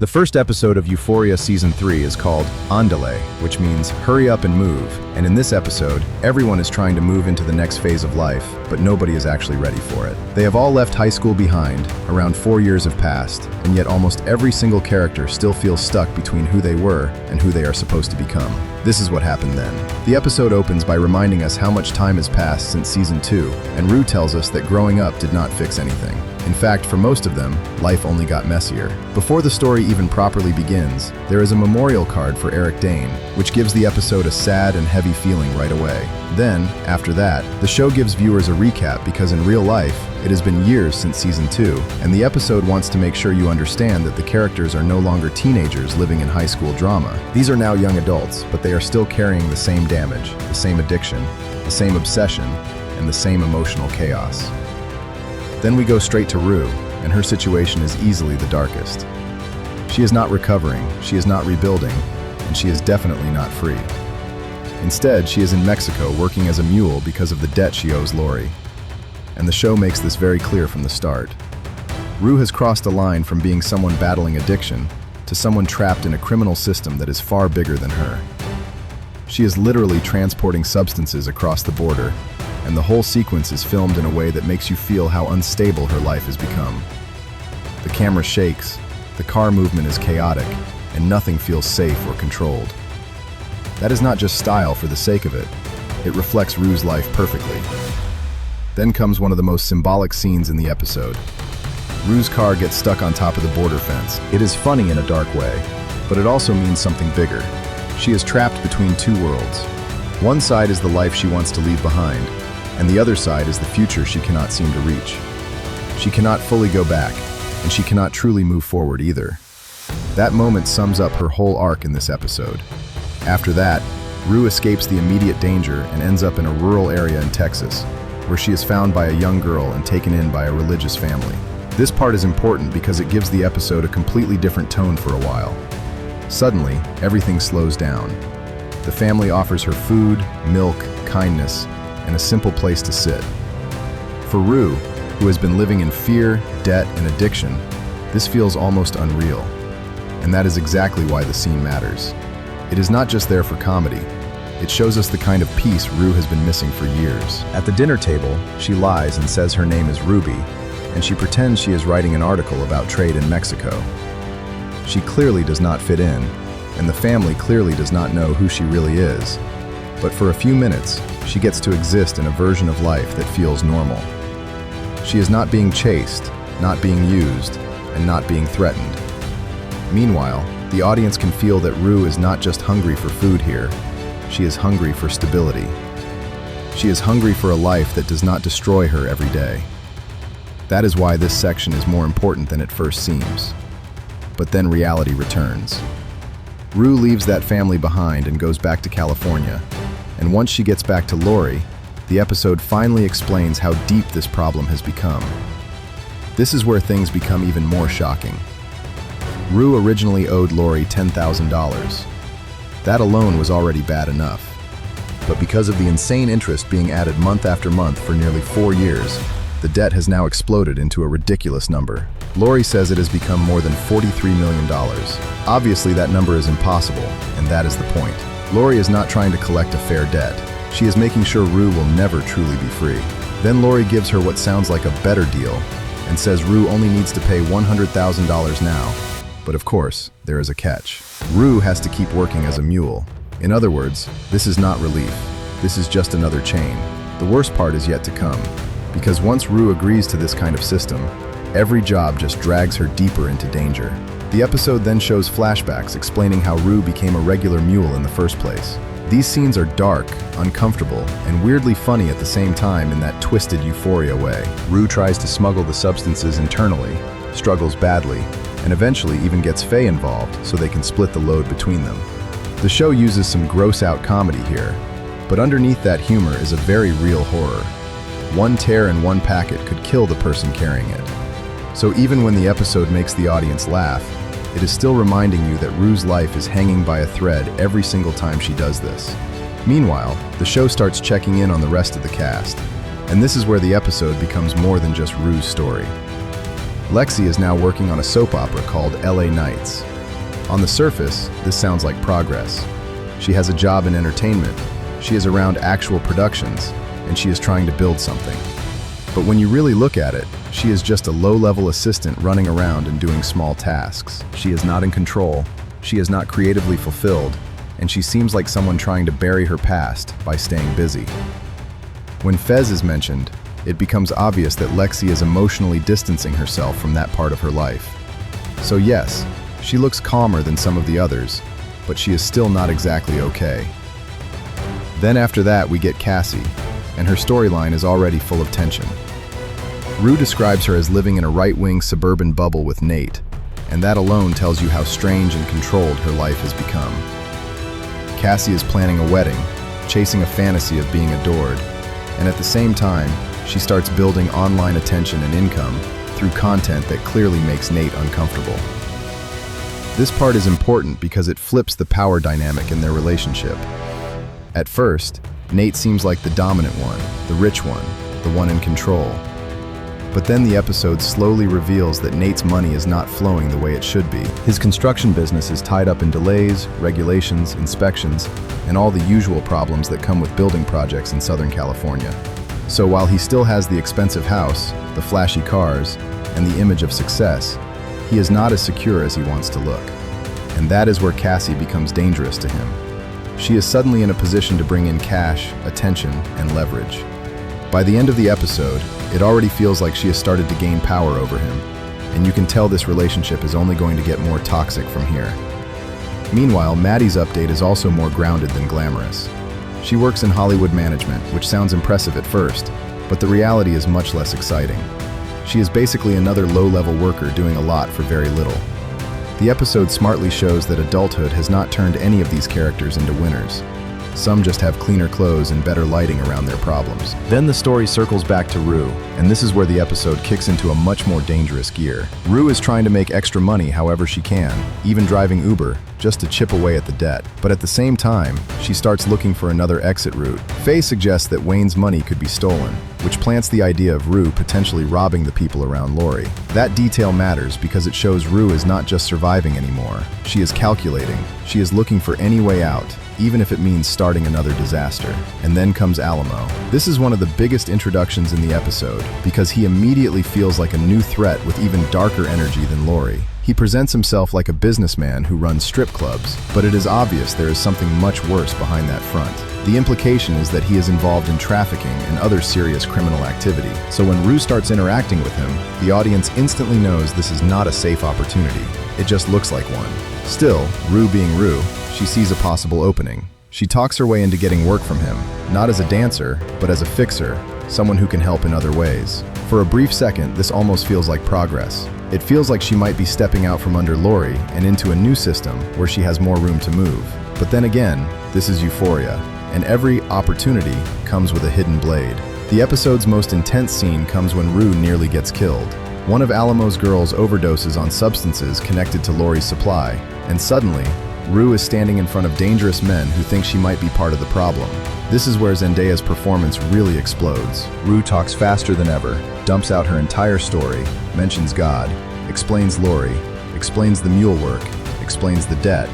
The first episode of Euphoria Season 3 is called Andale, which means hurry up and move, and in this episode, everyone is trying to move into the next phase of life, but nobody is actually ready for it. They have all left high school behind, around 4 years have passed, and yet almost every single character still feels stuck between who they were and who they are supposed to become. This is what happened then. The episode opens by reminding us how much time has passed since Season 2, and Rue tells us that growing up did not fix anything. In fact, for most of them, life only got messier. Before the story even properly begins, there is a memorial card for Eric Dane, which gives the episode a sad and heavy feeling right away. Then, after that, the show gives viewers a recap because in real life, it has been years since Season 2, and the episode wants to make sure you understand that the characters are no longer teenagers living in high school drama. These are now young adults, but they are still carrying the same damage, the same addiction, the same obsession, and the same emotional chaos. Then we go straight to Rue, and her situation is easily the darkest. She is not recovering, she is not rebuilding, and she is definitely not free. Instead, she is in Mexico working as a mule because of the debt she owes Laurie. And the show makes this very clear from the start. Rue has crossed a line from being someone battling addiction to someone trapped in a criminal system that is far bigger than her. She is literally transporting substances across the border, and the whole sequence is filmed in a way that makes you feel how unstable her life has become. The camera shakes, the car movement is chaotic, and nothing feels safe or controlled. That is not just style for the sake of it, it reflects Rue's life perfectly. Then comes one of the most symbolic scenes in the episode. Rue's car gets stuck on top of the border fence. It is funny in a dark way, but it also means something bigger. She is trapped between two worlds. One side is the life she wants to leave behind, and the other side is the future she cannot seem to reach. She cannot fully go back, and she cannot truly move forward either. That moment sums up her whole arc in this episode. After that, Rue escapes the immediate danger and ends up in a rural area in Texas, where she is found by a young girl and taken in by a religious family. This part is important because it gives the episode a completely different tone for a while. Suddenly, everything slows down. The family offers her food, milk, kindness, and a simple place to sit. For Rue, who has been living in fear, debt, and addiction, this feels almost unreal. And that is exactly why the scene matters. It is not just there for comedy. It shows us the kind of peace Rue has been missing for years. At the dinner table, she lies and says her name is Ruby, and she pretends she is writing an article about trade in Mexico. She clearly does not fit in, and the family clearly does not know who she really is. But for a few minutes, she gets to exist in a version of life that feels normal. She is not being chased, not being used, and not being threatened. Meanwhile, the audience can feel that Rue is not just hungry for food here, she is hungry for stability. She is hungry for a life that does not destroy her every day. That is why this section is more important than it first seems. But then reality returns. Rue leaves that family behind and goes back to California, and once she gets back to Laurie, the episode finally explains how deep this problem has become. This is where things become even more shocking. Rue originally owed Laurie $10,000. That alone was already bad enough. But because of the insane interest being added month after month for nearly 4 years, the debt has now exploded into a ridiculous number. Laurie says it has become more than $43 million. Obviously, that number is impossible, and that is the point. Laurie is not trying to collect a fair debt. She is making sure Rue will never truly be free. Then Laurie gives her what sounds like a better deal and says Rue only needs to pay $100,000 now. But of course, there is a catch. Rue has to keep working as a mule. In other words, this is not relief. This is just another chain. The worst part is yet to come, because once Rue agrees to this kind of system, every job just drags her deeper into danger. The episode then shows flashbacks explaining how Rue became a regular mule in the first place. These scenes are dark, uncomfortable, and weirdly funny at the same time in that twisted Euphoria way. Rue tries to smuggle the substances internally, struggles badly, and eventually even gets Faye involved so they can split the load between them. The show uses some gross-out comedy here, but underneath that humor is a very real horror. One tear in one packet could kill the person carrying it. So even when the episode makes the audience laugh, it is still reminding you that Rue's life is hanging by a thread every single time she does this. Meanwhile, the show starts checking in on the rest of the cast, and this is where the episode becomes more than just Rue's story. Lexi is now working on a soap opera called LA Nights. On the surface, this sounds like progress. She has a job in entertainment, she is around actual productions, and she is trying to build something. But when you really look at it, she is just a low-level assistant running around and doing small tasks. She is not in control, she is not creatively fulfilled, and she seems like someone trying to bury her past by staying busy. When Fez is mentioned, it becomes obvious that Lexi is emotionally distancing herself from that part of her life. So yes, she looks calmer than some of the others, but she is still not exactly okay. Then after that we get Cassie, and her storyline is already full of tension. Rue describes her as living in a right-wing suburban bubble with Nate, and that alone tells you how strange and controlled her life has become. Cassie is planning a wedding, chasing a fantasy of being adored, and at the same time, she starts building online attention and income through content that clearly makes Nate uncomfortable. This part is important because it flips the power dynamic in their relationship. At first, Nate seems like the dominant one, the rich one, the one in control. But then the episode slowly reveals that Nate's money is not flowing the way it should be. His construction business is tied up in delays, regulations, inspections, and all the usual problems that come with building projects in Southern California. So while he still has the expensive house, the flashy cars, and the image of success, he is not as secure as he wants to look. And that is where Cassie becomes dangerous to him. She is suddenly in a position to bring in cash, attention, and leverage. By the end of the episode, it already feels like she has started to gain power over him, and you can tell this relationship is only going to get more toxic from here. Meanwhile, Maddie's update is also more grounded than glamorous. She works in Hollywood management, which sounds impressive at first, but the reality is much less exciting. She is basically another low-level worker doing a lot for very little. The episode smartly shows that adulthood has not turned any of these characters into winners. Some just have cleaner clothes and better lighting around their problems. Then the story circles back to Rue, and this is where the episode kicks into a much more dangerous gear. Rue is trying to make extra money however she can, even driving Uber, just to chip away at the debt. But at the same time, she starts looking for another exit route. Faye suggests that Wayne's money could be stolen, which plants the idea of Rue potentially robbing the people around Laurie. That detail matters because it shows Rue is not just surviving anymore. She is calculating. She is looking for any way out, even if it means starting another disaster. And then comes Alamo. This is one of the biggest introductions in the episode because he immediately feels like a new threat with even darker energy than Laurie. He presents himself like a businessman who runs strip clubs, but it is obvious there is something much worse behind that front. The implication is that he is involved in trafficking and other serious criminal activity. So when Rue starts interacting with him, the audience instantly knows this is not a safe opportunity. It just looks like one. Still, Rue being Rue, she sees a possible opening. She talks her way into getting work from him, not as a dancer, but as a fixer, someone who can help in other ways. For a brief second, this almost feels like progress. It feels like she might be stepping out from under Laurie and into a new system where she has more room to move. But then again, this is Euphoria, and every opportunity comes with a hidden blade. The episode's most intense scene comes when Rue nearly gets killed. One of Alamo's girls overdoses on substances connected to Laurie's supply, and suddenly, Rue is standing in front of dangerous men who think she might be part of the problem. This is where Zendaya's performance really explodes. Rue talks faster than ever, dumps out her entire story, mentions God, explains Laurie, explains the mule work, explains the debt,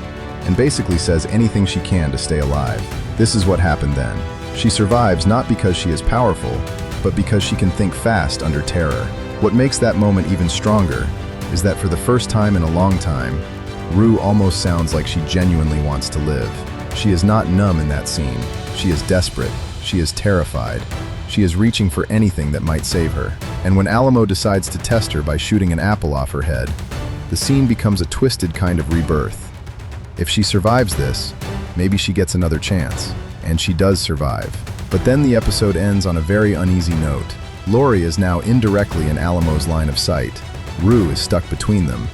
and basically says anything she can to stay alive. This is what happened then. She survives not because she is powerful, but because she can think fast under terror. What makes that moment even stronger is that for the first time in a long time, Rue almost sounds like she genuinely wants to live. She is not numb in that scene. She is desperate. She is terrified. She is reaching for anything that might save her. And when Alamo decides to test her by shooting an apple off her head, the scene becomes a twisted kind of rebirth. If she survives this, maybe she gets another chance. And she does survive. But then the episode ends on a very uneasy note. Laurie is now indirectly in Alamo's line of sight. Rue is stuck between them,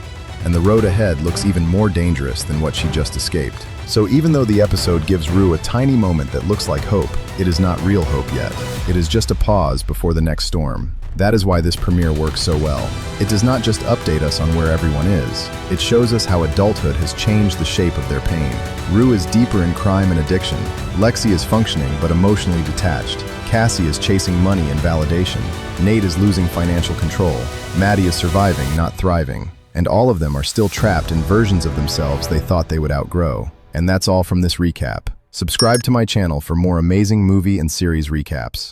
and the road ahead looks even more dangerous than what she just escaped. So even though the episode gives Rue a tiny moment that looks like hope, it is not real hope yet. It is just a pause before the next storm. That is why this premiere works so well. It does not just update us on where everyone is, it shows us how adulthood has changed the shape of their pain. Rue is deeper in crime and addiction. Lexi is functioning but emotionally detached. Cassie is chasing money and validation. Nate is losing financial control. Maddie is surviving, not thriving. And all of them are still trapped in versions of themselves they thought they would outgrow. And that's all from this recap. Subscribe to my channel for more amazing movie and series recaps.